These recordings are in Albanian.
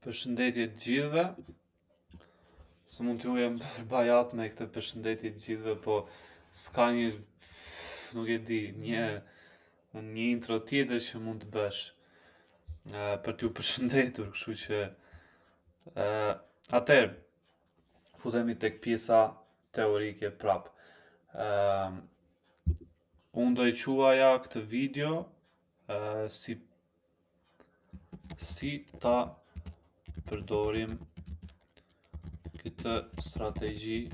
Përshëndetje të gjithëve. Së mund t'ju jem bajat me këtë përshëndetje të gjithëve, po s'ka një, nuk e di, një intro tjetër që mund të bësh për t'ju përshëndetur, kështu që atëherë futemi tek pjesa teorike prap. Unë do i quaja këtë video si ta përdorim këtë strategji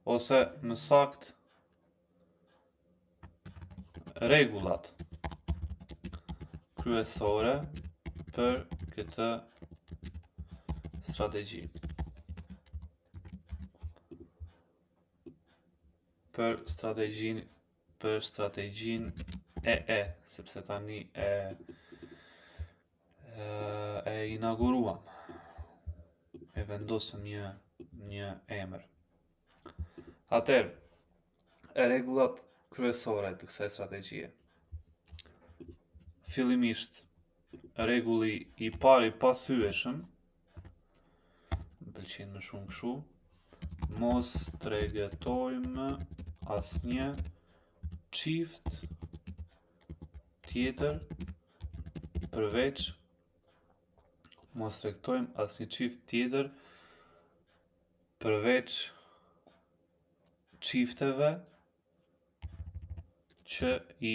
ose më sakt rregullat kryesore për këtë strategji. Për strategjinë sepse tani e inauguruam, e vendosëm një emër. Atëherë, rregullat kryesore të kësaj strategjie. Fillimisht, rregulli i parë i pathyeshëm, më pëlqen më shumë kështu, mos tregtojmë asnjë çift tjetër përveç çifteve që i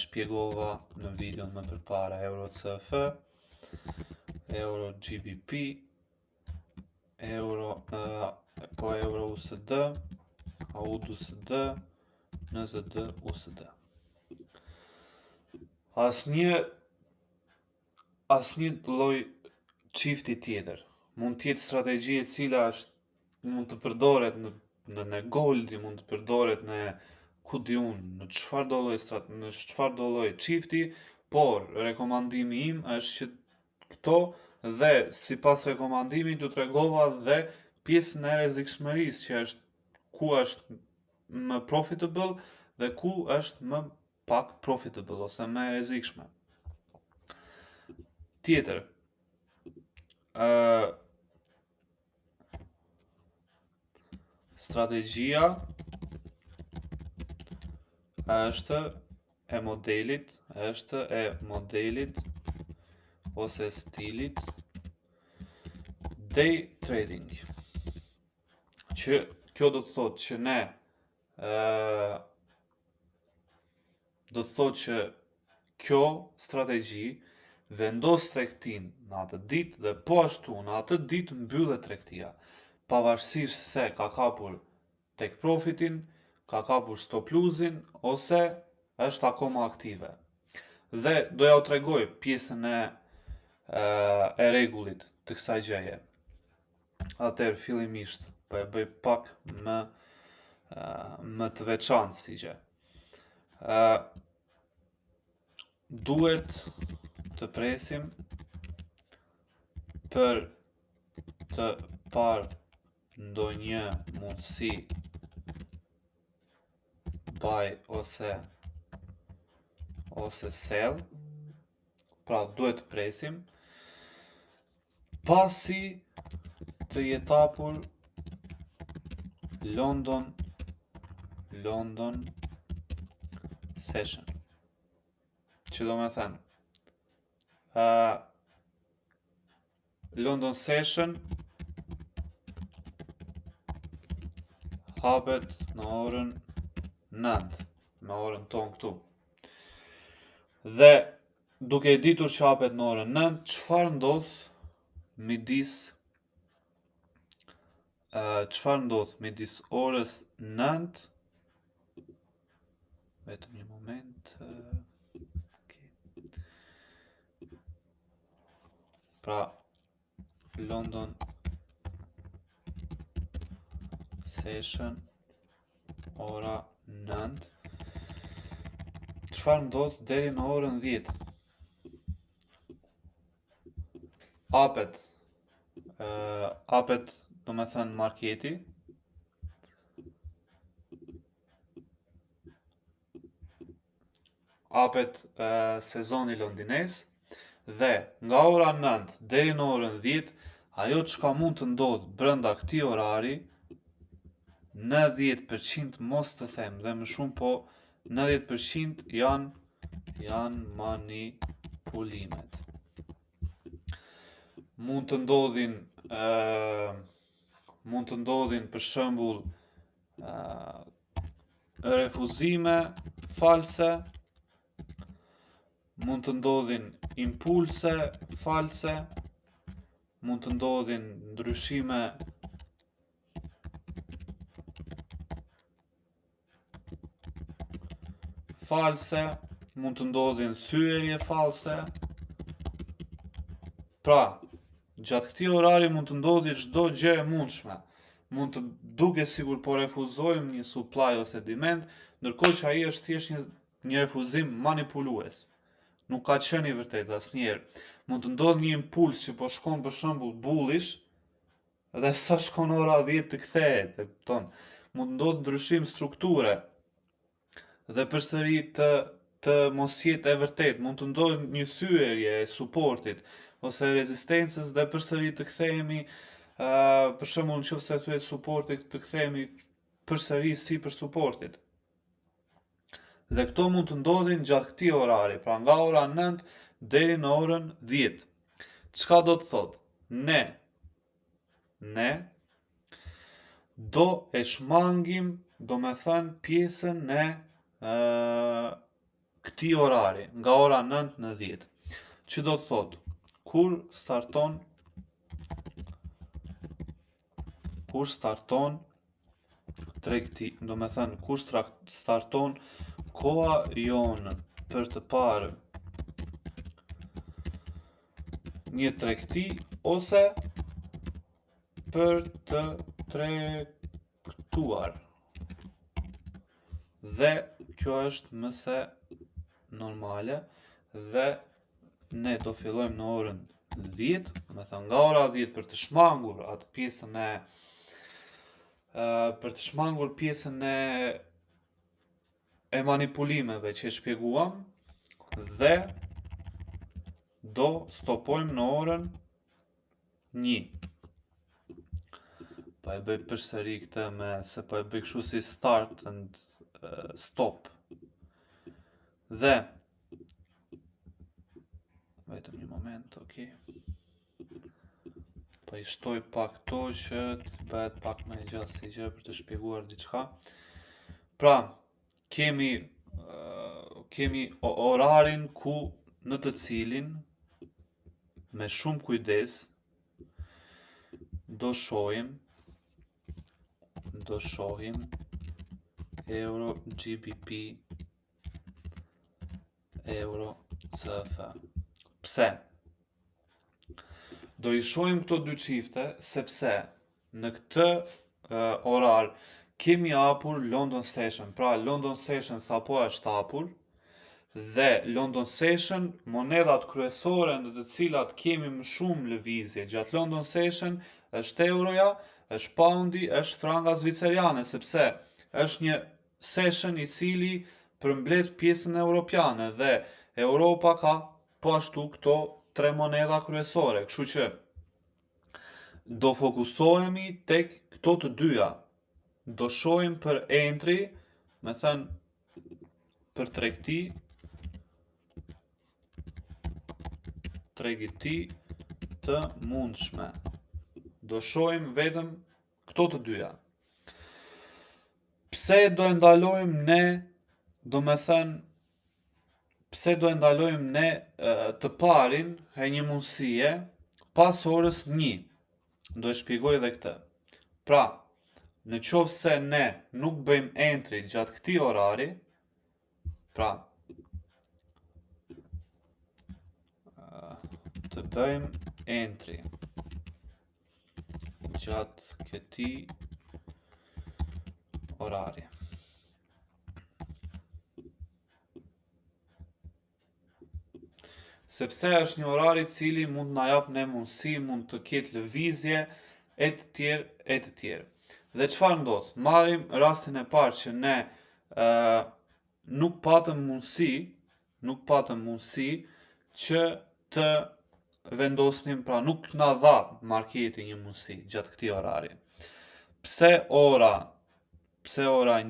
shpjegova në videon më përpara, Euro CF, Euro GBP, Euro USD, AUD USD, NZD USD. Asnjë lloj çifti tjetër. Mund të jetë strategji e cila mund të përdoret në goldi, mund të përdoret në në çfarëdo lloj çifti, por rekomandimi im është që këto dhe sipas rekomandimit t'ju tregova dhe pjesën e rrezikshmërisë që është ku është më profitable dhe ku është më pak profitable ose më e rrezikshme. Tjetër, strategjia është e modelit ose stilit day trading. Që kjo do të thotë që ne do të thotë që kjo strategji vendos tregtin në atë ditë dhe po ashtu në atë ditë mbyllet tregtia, pavarësisht se ka kapur tek profitin, ka kapur stop loss-in ose është akoma aktive. Dhe do ja u tregoj pjesën e rregullit të kësaj gjëje. Atëherë fillimisht po e bëj pak më të veçantë si gjë. Duhet të presim për të parë ndonjë mundësi buy ose sell. Pra duhet të presim pasi të jetë hapur London session. Që do me thënë, London session hapet në orën 9, me orën tonë këtu. Dhe duke i ditur që hapet në orën 9, çfarë ndodh midis orës 9, vetëm një moment. Pra, London session ora 9. Çfarë ndodh deri në orën 10? Hapet, do me thënë marketi, hapet sezoni londines Dhe nga ora 9 deri në orën 10, ajo çka mund të ndodh brenda këtij orari, 90% mos të them dhe më shumë, po 90% janë manipulimet. Mund të ndodhin për shembull refuzime false, mund të ndodhin impulse false, mund të ndodhin ndryshime false, mund të ndodhin thyerje false. Pra, gjatë këtij orari mund të ndodhi çdo gjë e mundshme. Mund të duket sikur po refuzojmë një supply ose diment, ndërkohë që ai është thjesht një refuzim manipulues. Nuk ka qenë i vërtetë asnjëherë. Mund të ndodhë një impuls që po shkon për shembull bullish, dhe sa shkon ora 10 të kthehet, e kupton? Mund të ndodhë ndryshim strukture dhe përsëri të mos jetë e vërtetë. Mund të ndodhë një thyerje e suportit ose rezistencës dhe përsëri të kthehemi, për shembull nëse thyet suporti, të kthehemi përsëri sipër suportit. Dhe këto mund të ndodhin gjatë këtij orari, pra nga ora 9 deri në orën 10. Çka do të thotë? Ne do e shmangim, do me thënë, pjesën e këtij orari, nga ora 9 në 10. Që do të thotë? Kur starton tregti, do me thënë, kur starton koha jonë për të parë një tregti ose për të tregtuar. Dhe kjo është më se normale, dhe ne do fillojmë në orën 10, me thënë nga ora 10 për të shmangur atë pjesën e manipulimeve që e shpjeguam, dhe do stopojmë në orën 1. Pa e bëj përsëri këtë se pa e bëj kështu si start and stop. Dhe vetëm një moment, okay. Po i shtoj pak këto që të bëhet pak më e gjatë si gjë për të shpjeguar diçka. Pra, kemi orarin në të cilin me shumë kujdes do shohim euro, GBP, euro, CF. Pse? Do i shohim këto dy çifte sepse në këtë orar kemi hapur London Session. Pra, London Session sapo është hapur, dhe London Session, monedat kryesore në të cilat kemi më shumë lëvizje gjatë London Session është euroja, është poundi, është franga zviceriane, sepse është një session i cili përmbledh pjesën europiane dhe Europa ka po ashtu këto 3 moneda kryesore. Kështu që do fokusohemi tek këto të dyja. Do shohim për entry, me thënë për tregti të mundshme. Do shohim vetëm këto të dyja. Pse do e ndalojmë ne, do me thënë, pse do e ndalojmë ne të parin e një mundësie pas orës 1? Do e shpjegoj edhe këtë. Pra, në qoftë se ne nuk bëjmë entry gjatë këtij orari, pra, të bëjmë entry gjatë këtij orari. Sepse është një orar i cili mund na jap ne mundësi, mund të ketë lëvizje e të tjerë. Dhe çfarë ndodh? Marrim rastin e parë që ne nuk patëm mundësi që të vendosnim, pra nuk na dha marketi një mundësi gjatë këtij orari. Pse ora 1? Pse ora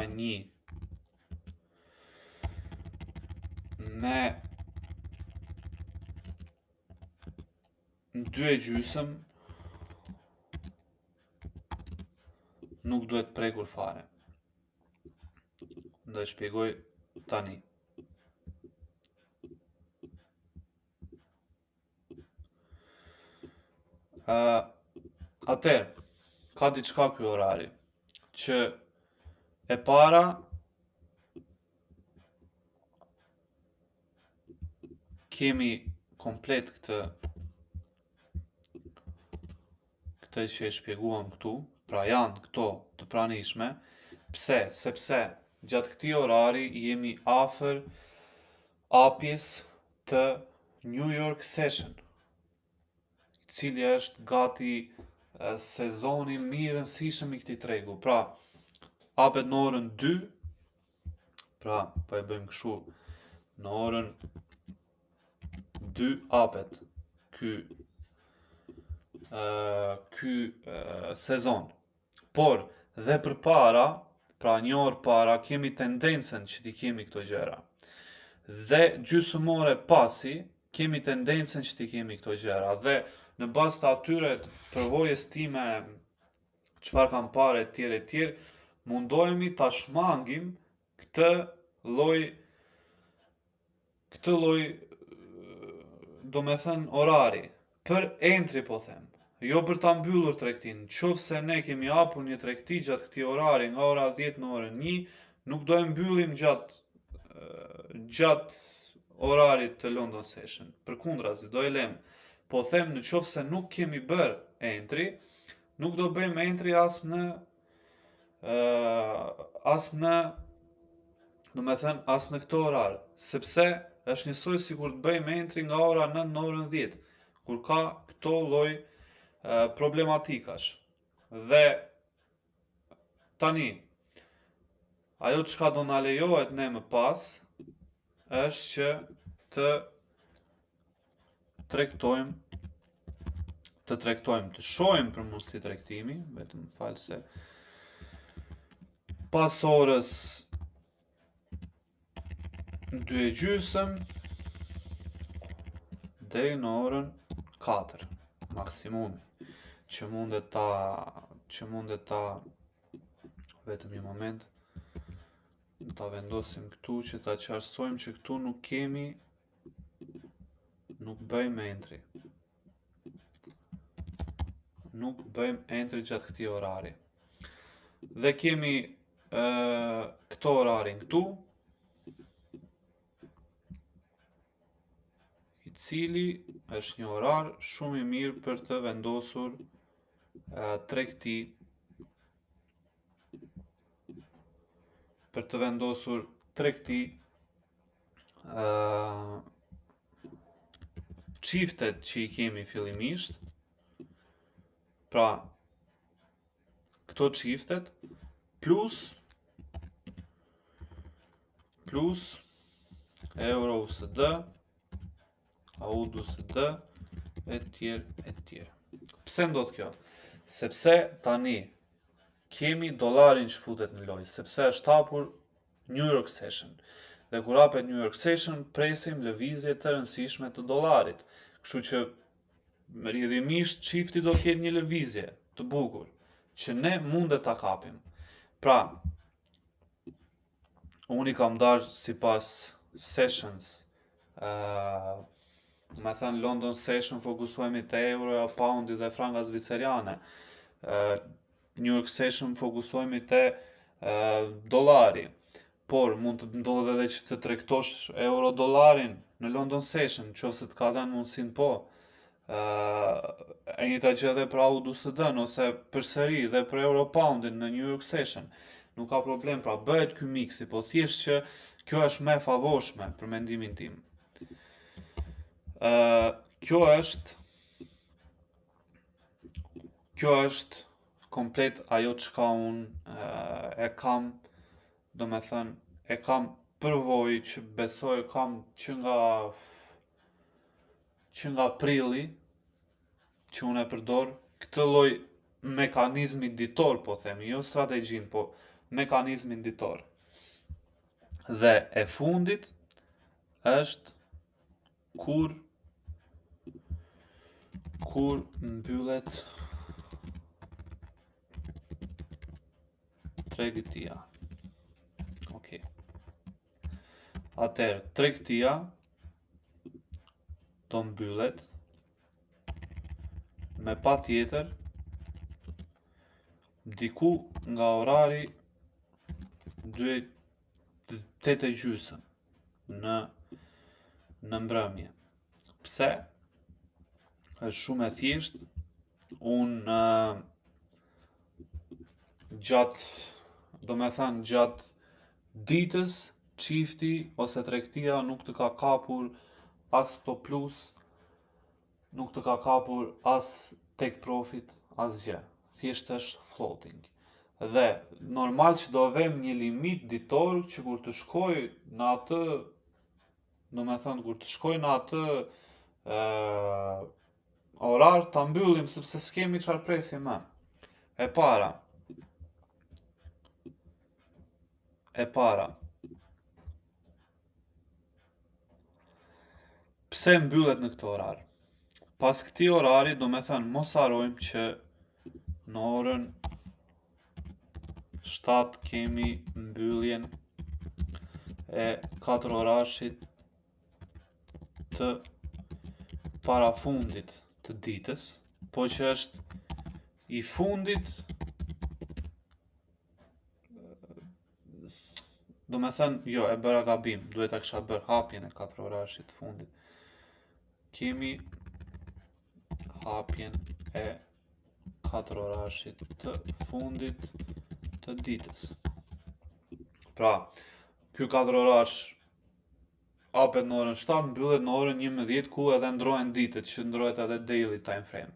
1 me 2:30 nuk duhet prekur fare. Do e shpjegoj tani. Atëherë, ka diçka ky orari, që e para kemi komplet këtë që e shpjeguam këtu, pra janë këto të pranishme. Pse? Sepse gjatë këtij orari jemi afër hapjes të New York Session, i cili është gati sezoni më i rëndësishëm i këtij tregu. Pra, hapet në orën 2, pra po e bëjmë kështu, në orën 2 hapet ky sezon. Por dhe përpara, pra një orë para, kemi tendencën që t'i kemi këto gjëra. Dhe gjysmore pasi, kemi tendencën që t'i kemi këto gjëra. Dhe në bazë të atyre të përvojës time, çfarë kam parë etj, mundohemi ta shmangim këtë lloj do me thënë orari, për entry po them, jo për ta mbyllur tregtin. Nëse ne kemi hapur një tregti gjatë këtij orari nga ora 10 në orën 1, nuk do e mbyllim gjatë orarit të London Session. Përkundrazi, do e lëm. Po them, nëse nuk kemi bërë entry, nuk do bëjmë entry as në këtë orar, sepse është njësoj si kur të bëjmë entry nga ora 9 në orën 10, kur ka këto lloj problematikash. Dhe tani, ajo çka do na lejohet ne më pas, është që të shohim për mundësi tregtimi, vetëm fal se pas orës 2:30 deri në orën 4 maksimumi, që mundet ta vetëm një moment, ta vendosim këtu që ta qartësojmë që këtu nuk bëjmë entry. Nuk bëjmë entry gjatë këtij orari. Dhe kemi këto orarin këtu, i cili është një orar shumë i mirë për të vendosur tregti, çiftet që i kemi fillimisht, pra këto çiftet plus Euro USD, AUD USD, etj. Pse ndodh kjo? Sepse tani kemi dollarin që futet në lojë, sepse është hapur New York Session. Dhe kur hapet New York Session, presim lëvizje të rëndësishme të dollarit. Kështu që rrjedhimisht çifti do ketë një lëvizje të bukur, që ne mundet ta kapim. Pra, unë i kam darë sipas sessions, me thënë London Session fokusohemi te euroja, poundi dhe franga zviceriane. New York Session fokusohemi te dollari. Por mund të ndodhë edhe që të tregtosh euro-dollarin në London Session, nëse të ka dhënë mundësinë, po. E njëjta gjë edhe për AUD USD, ose përsëri dhe për euro-poundin në New York Session. Nuk ka problem, pra bëhet ky miksi, po thjesht që kjo është më e favorshme për mendimin tim. Kjo është komplet ajo çka unë e kam përvoj që besoj kam që nga prilli që unë e përdor këtë lloj mekanizmi ditor, po themi, jo strategjin, po mekanizmin ditor. Dhe e fundit është kur mbyllet tregtia. Okej. Atëherë, tregtia do mbyllet me patjetër diku nga orari 8:30 në mbrëmje. Pse? Është shumë e thjeshtë. Unë gjatë ditës çifti ose tregtia nuk të ka kapur as stop plus, nuk të ka kapur as take profit, asgjë. Thjesht është floating. Dhe normal që do vëm një limit ditor që kur të shkoj në atë, kur të shkoj në atë orar ta mbyllim sepse s'kemi çfarë presim më. E para. Pse mbyllet në këtë orar? Pas këtij orari, mos harrojmë që në orën 7 kemi mbylljen e 4 orashit të parafundit të ditës, po që është i fundit, jo, e bëra gabim, duhet ta kisha bërë hapjen e 4 orashit të fundit. Kemi hapjen e 4 orashit të fundit të ditës. Pra, ky 4 orash hapet në orën 7, mbyllet në orën 11, ku edhe ndrohen ditët, që ndrohet edhe daily time frame.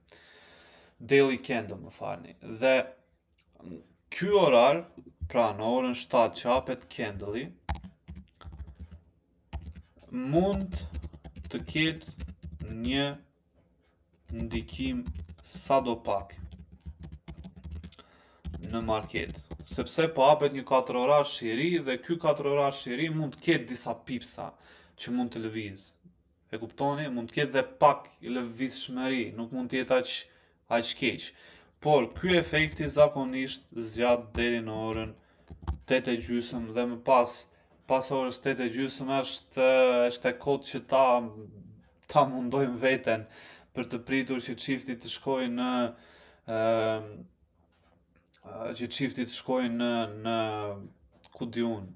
Daily candle, më falni. Dhe ky orar, pra në orën 7 që hapet candle-i, mund të ketë një ndikim sadopak në market, sepse po hapet një 4 orash i ri dhe ky 4 orash i ri mund të ketë disa pipsa që mund të lëviz. E kuptoni? Mund të ketë dhe pak lëvizshmëri, nuk mund të jetë aq keq. Por ky efekti zakonisht zgjat deri në orën 8:30 dhe më pas orës 8:30 është e kot që ta mundojmë veten për të pritur që çifti të shkojë në ku di unë,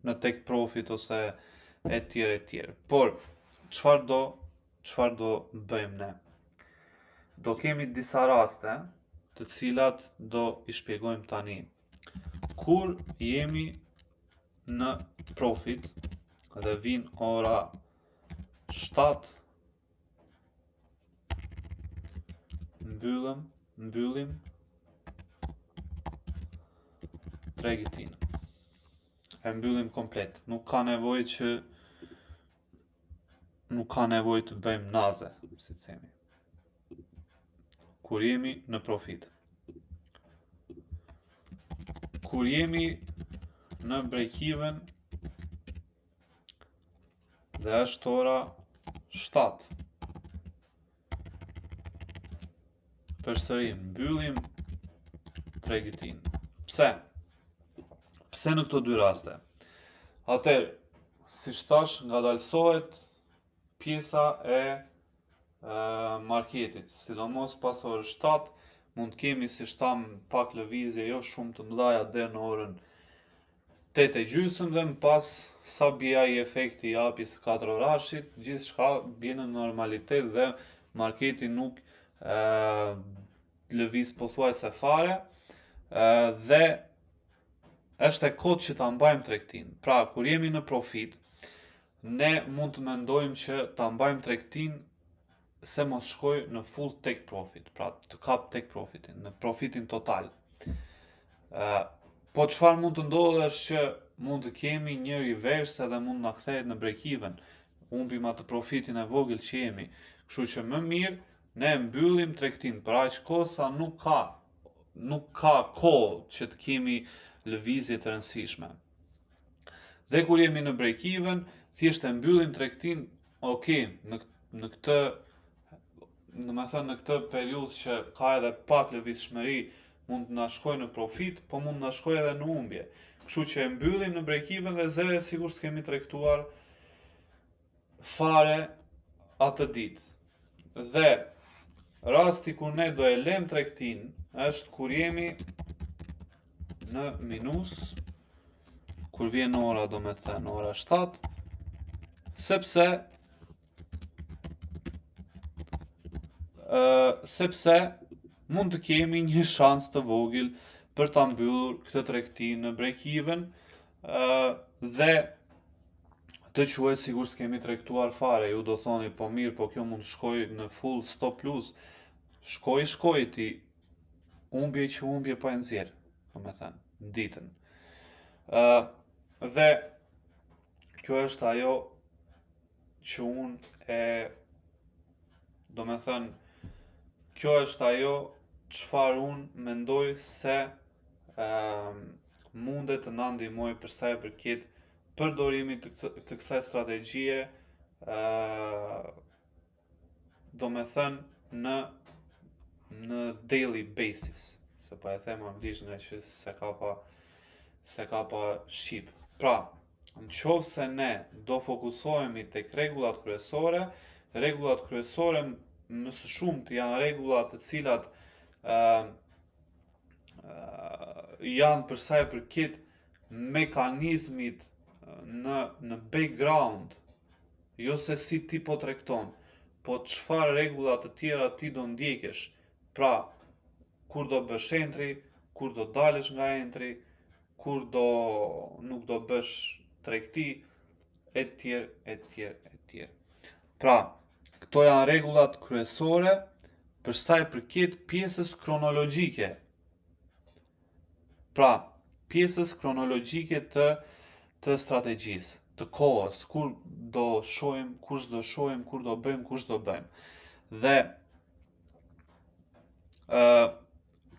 në take profit ose e tjerë. Por çfarë do bëjmë ne? Do kemi disa raste të cilat do i shpjegojmë tani. Kur jemi në profit dhe vin ora 7, mbyllim tregtin. E mbyllim komplet. Nuk ka nevojë të bëjmë naze, si themi. Kur jemi në profit. Kur jemi në break-even dhe është ora 7. Përsërim, mbyllim tregtin. Pse? Pse në këto dy raste? Atëherë, siç thash, ngadalësohet pjesa e marketit, sidomos pas orës 7, mund të kemi, siç tham, pak lëvizje jo shumë të mëdha deri në orën 8:30 dhe më pas sa bie ai efekti i hapjes së 4 orashit, gjithçka bie në normalitet dhe marketi nuk lëviz pothuajse fare, dhe është e kot që ta mbajmë tregtin. Pra, kur jemi në profit, ne mund të mendojmë që ta mbajmë tregtin se mos shkoj në full take profit, pra të kap take profitin, në profitin total. Po çfarë mund të ndodhë është që mund të kemi një reverse edhe mund na kthehet në break even. Humbim atë profitin e vogël që jemi. Kështu që më mirë ne mbyllim tregtinë për aq kohë sa nuk ka kohë që të kemi lëvizje të rëndësishme. Dhe kur jemi në break even, thjesht e mbyllim tregtinë, në këtë, në këtë periudhë që ka edhe pak lëvizshmëri, mund të na shkojë në profit, po mund të na shkojë edhe në humbje. Kështu që e mbyllim në break even dhe zero sigurisht s'kemi tregtuar fare atë ditë. Dhe rasti kur ne do e lëm tregtinë është kur jemi në minus, kur vjen ora, domethënë ora 7, sepse mund të kemi një shans të vogël për ta mbyllur këtë tregtinë në break even, dhe të quhet sikur s'kemi tregtuar fare. Ju do thoni, po mirë, po kjo mund të shkojë në full stop loss. Shkoj ti humbje që humbje po e nxjerr, domethënë ditën. Dhe kjo është ajo që kjo është ajo çfarë unë mendoj se mundet të na ndihmojë për sa i përket përdorimit të kësaj strategjie, domethënë në daily basis, se po e them anglisht nga që se ka pa shqip. Pra, në qoftë se ne do fokusohemi tek rregullat kryesore më së shumti janë rregullat të cilat janë për sa i përket mekanizmit në background, jo se si ti po tregton, po çfarë rregulla të tjera ti do ndjekësh. Pra, kur do bësh entry, kur do dalësh nga entry, kur nuk do bësh tregti, etj. Pra, këto janë rregullat kryesore për sa i përket pjesës kronologjike. Pra, pjesës kronologjike të strategjisë, të kohës, kur do shohim, kur s'do shohim, kur do bëjmë, kur s'do bëjmë. Dhe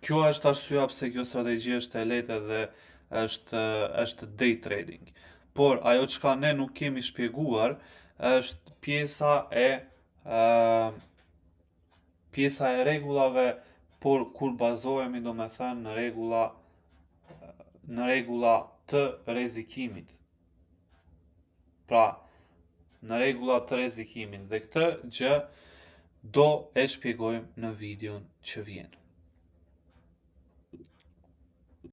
kjo është arsyeja pse kjo strategji është e lehtë dhe është day trading. Por ajo çka ne nuk kemi shpjeguar është pjesa e rregullave, por kur bazohemi domethënë në rregulla të rrezikimit. Pra, në rregulla të rrezikimit, dhe këtë gjë do e shpjegojmë në videon që vjen.